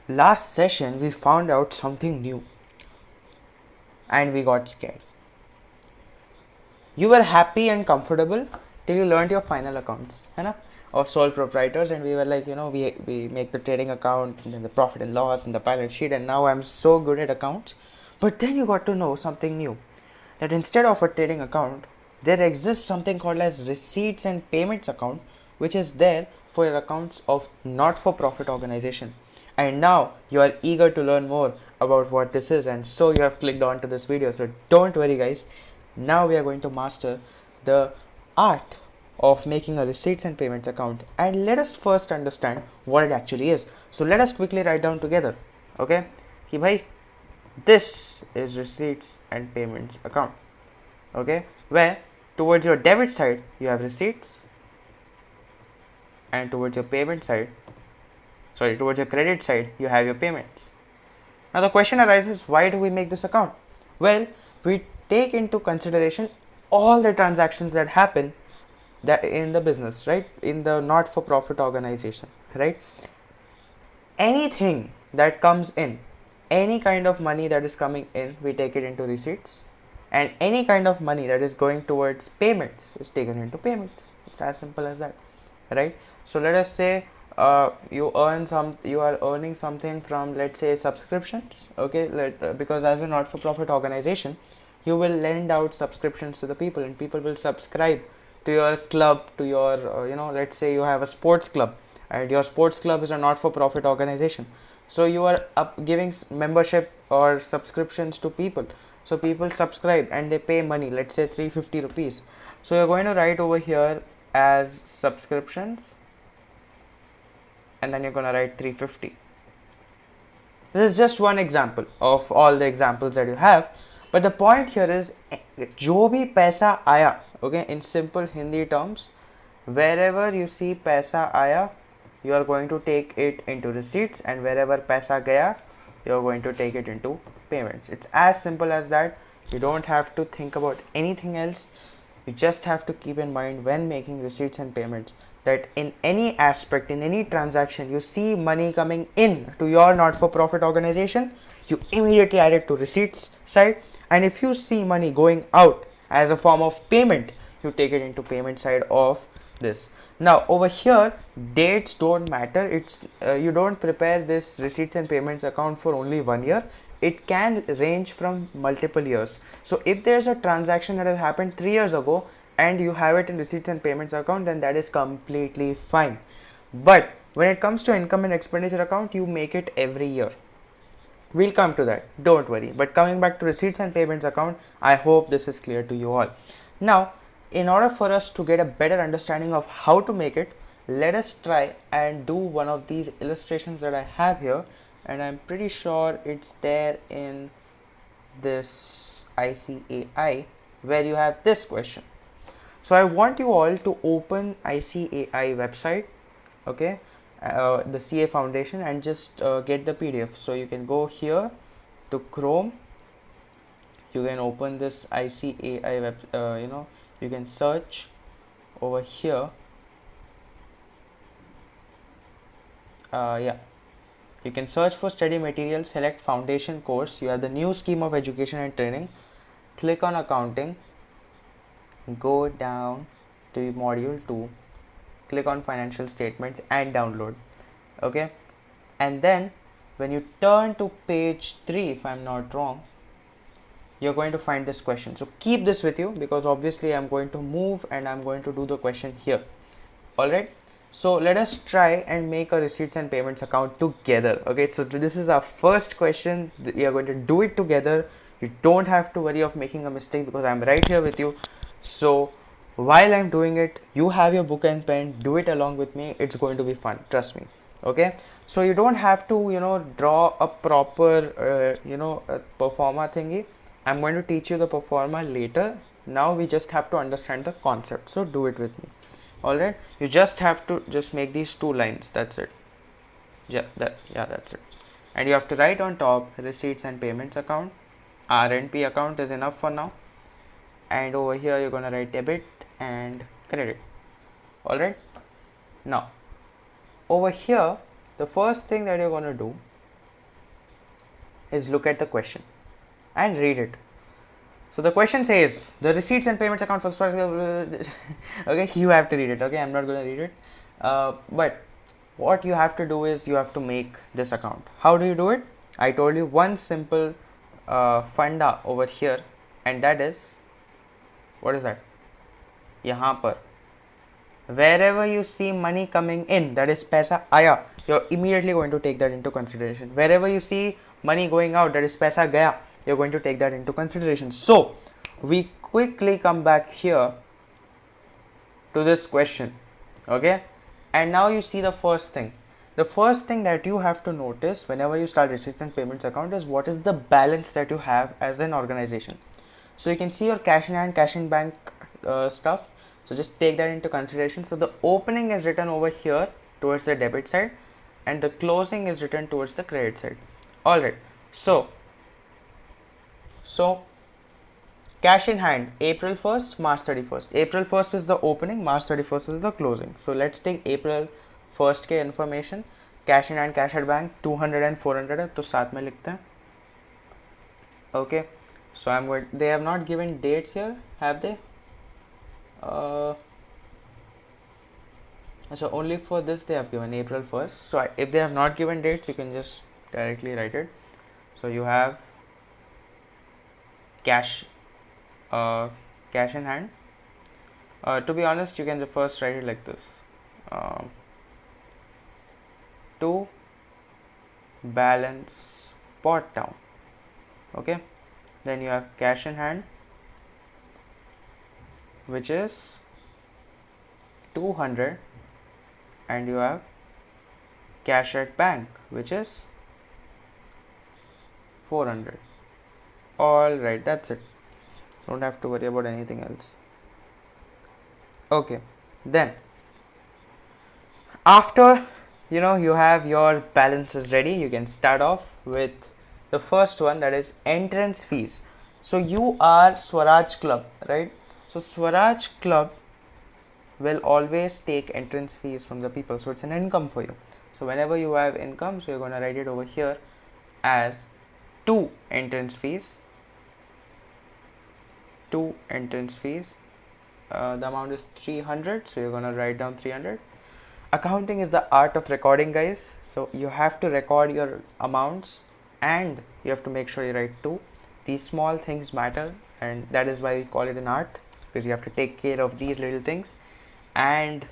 last session we found out something new and we got scared. You were happy and comfortable till you learned your final accounts, है ना? Or sole proprietors, and we were like, we make the trading account and then the profit and loss and the balance sheet, and now I'm so good at accounts. But then you got to know something new, that instead of a trading account, there exists something called as receipts and payments account, which is there for your accounts of not-for-profit organization. And now you are eager to learn more about what this is, and so you have clicked on to this video. So don't worry guys, now we are going to master the art of making a receipts and payments account, and let us first understand what it actually is. So let us quickly write down together, okay, कि भाई this is receipts and payments account, okay, where towards your debit side you have receipts and towards your payment side, towards your credit side you have your payments. Now the question arises, why do we make this account? Well, we take into consideration all the transactions that happen that in the business, right, in the not-for-profit organization, right? Anything that comes in, any kind of money that is coming in, we take it into receipts, and any kind of money that is going towards payments is taken into payments. It's as simple as that, right? So let us say you are earning something from, let's say, subscriptions, okay, because as a not-for-profit organization you will lend out subscriptions to the people, and people will subscribe to your club, to your let's say you have a sports club, and your sports club is a not-for-profit organization, so you are giving membership or subscriptions to people, so people subscribe and they pay money, let's say 350 rupees. So you're going to write over here as subscriptions, and then you're going to write 350. This is just one example of all the examples that you have, but the point here is जो भी पैसा आया, okay, in simple Hindi terms, wherever you see पैसा आया, you are going to take it into receipts, and wherever पैसा गया, you are going to take it into payments. It's as simple as that. You don't have to think about anything else. You just have to keep in mind when making receipts and payments that in any aspect, in any transaction, you see money coming in to your not-for-profit organization, you immediately add it to receipts side, and if you see money going out as a form of payment, you take it into payment side of this. Now over here, dates don't matter. It's you don't prepare this receipts and payments account for only 1 year. It can range from multiple years. So if there's a transaction that has happened 3 years ago and you have it in receipts and payments account, then that is completely fine. But when it comes to income and expenditure account, you make it every year. We'll come to that, don't worry. But coming back to receipts and payments account, I hope this is clear to you all. Now, in order for us to get a better understanding of how to make it, let us try and do one of these illustrations that I have here, and I'm pretty sure it's there in this ICAI, where you have this question. So I want you all to open ICAI website, okay, the CA Foundation, and just get the PDF. So you can go here to Chrome, you can open this ICAI web, you can search over here, you can search for study material, select foundation course, you have the new scheme of education and training, click on accounting, go down to module 2, click on financial statements and download, okay, and then when you turn to page 3, if I'm not wrong, you're going to find this question. So keep this with you, because obviously I'm going to move and I'm going to do the question here. Alright, so let us try and make a receipts and payments account together. Okay, so this is our first question. We are going to do it together. You don't have to worry of making a mistake, because I'm right here with you. So while I'm doing it, you have your book and pen, do it along with me. It's going to be fun, trust me. Okay, so you don't have to draw a proper a performa thingy. I'm going to teach you the performa later. Now we just have to understand the concept, so do it with me. Alright, you just have to just make these 2 lines, that's it. That's it. And you have to write on top receipts and payments account. R&P account is enough for now, and over here you're gonna write debit and credit. Alright, now over here the first thing that you're gonna do is look at the question and read it. So the question says the receipts and payments account for okay, you have to read it. Okay, I'm not going to read it. But what you have to do is you have to make this account. How do you do it? I told you one simple funda over here, and that is, what is that? यहाँ पर wherever you see money coming in, that is पैसा आया, you're immediately going to take that into consideration. Wherever you see money going out, that is पैसा गया, you're going to take that into consideration. So we quickly come back here to this question, okay, and now you see the first thing. The first thing that you have to notice whenever you start receipts and payments account is what is the balance that you have as an organization. So you can see your cash in hand, cash in bank stuff. So just take that into consideration. So the opening is written over here towards the debit side, and the closing is written towards the credit side. Alright, so cash in hand April 1st, March 31st. April 1st is the opening, March 31st is the closing. So let's take April 1st के information. Cash in hand, cash at bank 200 and 400 है, तो साथ में लिखते हैं. Okay, so I'm going. They have not given dates here, have they? So only for this they have given April 1st. So if they have not given dates, you can just directly write it. So you have cash in hand. To be honest, you can first write it like this. To balance pot down. Okay, then you have cash in hand, which is 200, and you have cash at bank, which is 400. Alright, that's it. Don't have to worry about anything else. Okay, then after you have your balances ready, you can start off with the first one, that is entrance fees. So you are Swaraj Club, right? So Swaraj Club will always take entrance fees from the people, so it's an income for you. So whenever you have income, so you're going to write it over here as 2 entrance fees. The amount is 300, so you're going to write down 300. Accounting is the art of recording, guys. So you have to record your amounts, and you have to make sure you write 2. These small things matter, and that is why we call it an art, because you have to take care of these little things and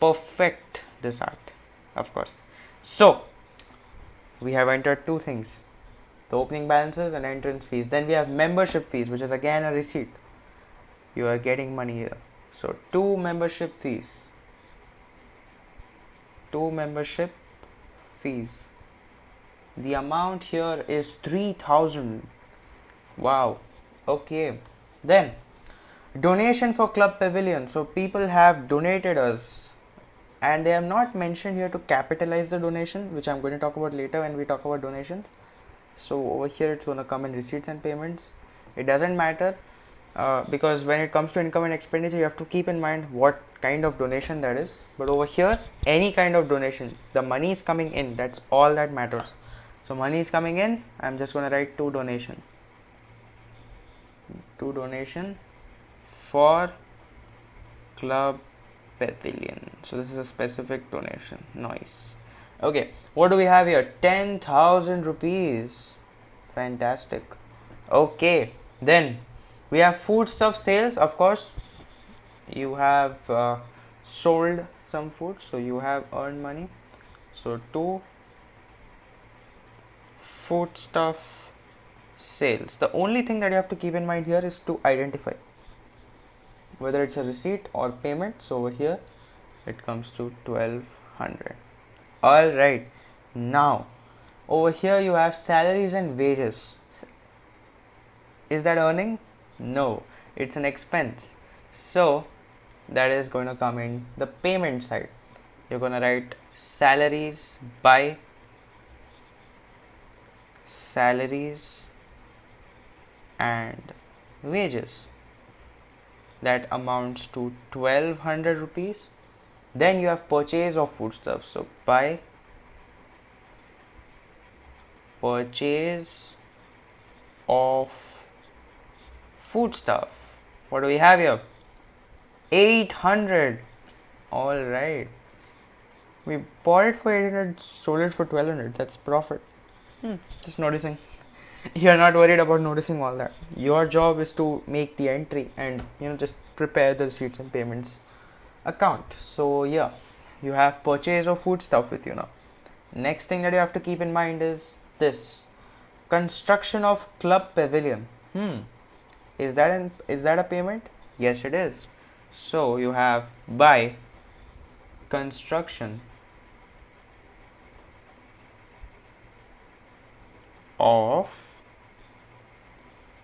perfect this art, of course. So we have entered 2 things, the opening balances and entrance fees. Then we have membership fees, which is again a receipt. You are getting money here. So 2 membership fees. The amount here is 3,000. Wow. Okay. Then donation for club pavilion. So people have donated us, and they have not mentioned here to capitalize the donation, which I'm going to talk about later when we talk about donations. So over here it's going to come in receipts and payments. It doesn't matter, because when it comes to income and expenditure, you have to keep in mind what kind of donation that is. But over here, any kind of donation, the money is coming in, that's all that matters. So money is coming in, I'm just going to write 2 donation for club pavilion. So this is a specific donation. Nice. Okay, what do we have here? 10,000 rupees. Fantastic. Okay, then we have foodstuff sales. Of course, you have sold some food, so you have earned money. So 2 foodstuff sales. The only thing that you have to keep in mind here is to identify whether it's a receipt or payment. So over here it comes to 1200. Alright, now over here you have salaries and wages. Is that earning? No, it's an expense. So that is going to come in the payment side. You're going to write salaries by salaries and wages. That amounts to 1200 rupees. Then you have purchase of foodstuffs. So by purchase of food stuff. What do we have here? 800. All right. We bought it for 800, sold it for 1200. That's profit. Just noticing. You're not worried about noticing all that. Your job is to make the entry and just prepare the receipts and payments account. So yeah, you have purchase of food stuff with you now. Next thing that you have to keep in mind is this: construction of club pavilion. Is that a payment? Yes, it is. So you have buy construction of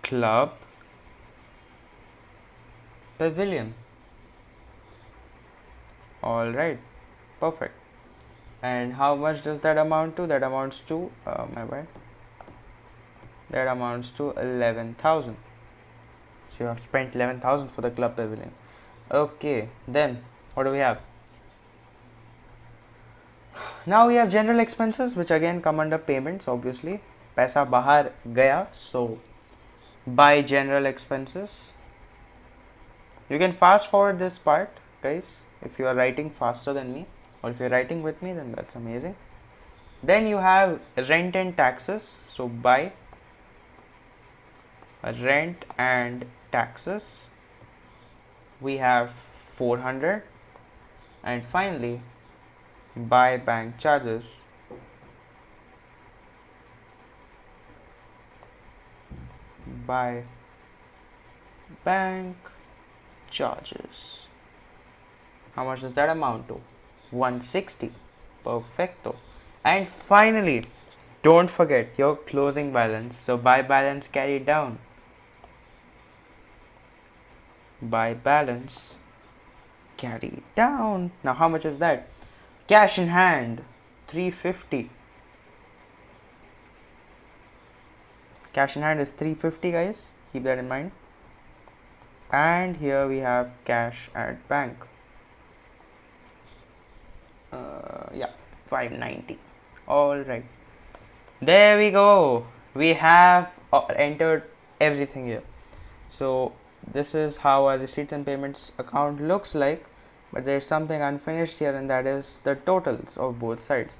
club pavilion. All right, perfect. And how much does that amount to? That amounts to my bad. That amounts to 11,000. So you have spent 11,000 for the club pavilion. Okay, then what do we have? Now we have general expenses, which again come under payments. Obviously, पैसा बाहर गया, so by general expenses. You can fast forward this part, guys, if you are writing faster than me, or if you're writing with me, then that's amazing. Then you have rent and taxes. So by rent and taxes, we have 400. And finally, by bank charges, by bank charges. How much does that amount to? 160. Perfecto. And finally, don't forget your closing balance. So by balance carried down. By balance carried down. Now how much is that? Cash in hand, 350. Cash in hand is 350, guys. Keep that in mind. And here we have cash at bank. Yeah, 590. All right. There we go. We have entered everything here. So this is how our receipts and payments account looks like. But there's something unfinished here, and that is the totals of both sides.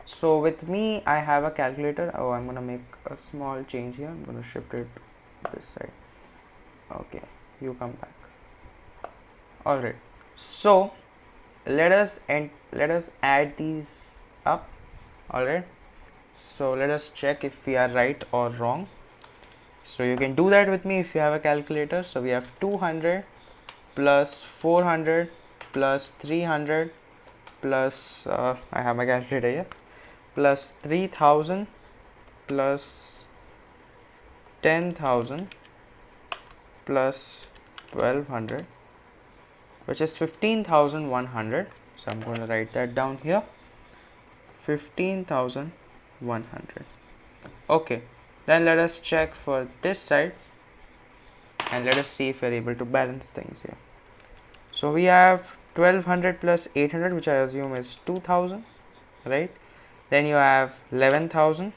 So with me, I have a calculator. Oh, I'm gonna make a small change here. I'm gonna shift it to this side. Okay, you come back. All right. So let us add these up. All right. So let us check if we are right or wrong. So you can do that with me if you have a calculator. So we have 200 plus 400 plus 300 plus I have my calculator here, plus 3000 plus 10,000 plus 1200, which is 15,100. So I'm going to write that down here, 15,100. Okay, then let us check for this side and let us see if we're able to balance things here. So we have 1200 plus 800, which I assume is 2000, right? Then you have 11,000,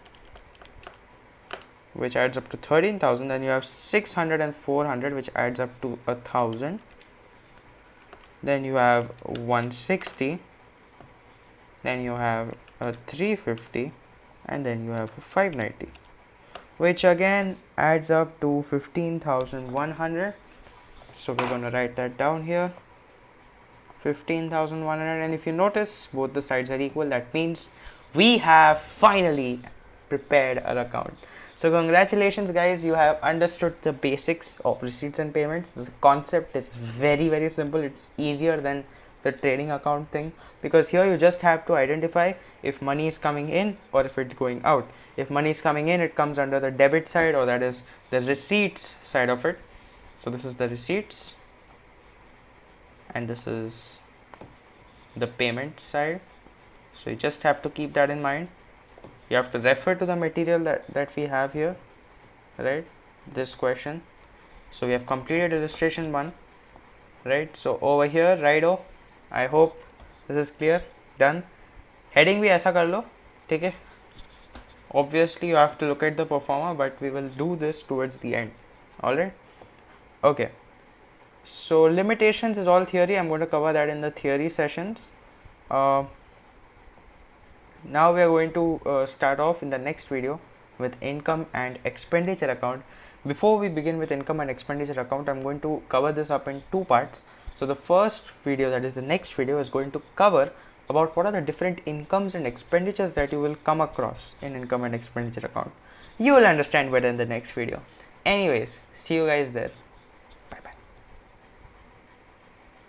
which adds up to 13,000. Then you have 600 and 400, which adds up to 1,000. Then you have 160. Then you have a 350, and then you have a 590, which again adds up to 15,100. So we're going to write that down here, 15,100. And if you notice, both the sides are equal. That means we have finally prepared our account. So congratulations, guys, you have understood the basics of receipts and payments. The concept is very simple. It's easier than the trading account thing, because here you just have to identify if money is coming in or if it's going out. If money is coming in, it comes under the debit side, or that is the receipts side of it. So this is the receipts and this is the payment side. So you just have to keep that in mind. You have to refer to the material that we have here, right? This question. So we have completed illustration 1, right? So over here, righto, I hope this is clear. Done. Heading भी ऐसा कर लो, ठीक है? obviously you have to look at the performer, but we will do this towards the end. Alright, okay. So limitations is all theory. I'm going to cover that in the theory sessions. Now we are going to start off in the next video with income and expenditure account. Before we begin with income and expenditure account, I'm going to cover this up in two parts. So the first video, that is the next video, is going to cover about what are the different incomes and expenditures that you will come across in income and expenditure account. You will understand better in the next video. Anyways, see you guys there.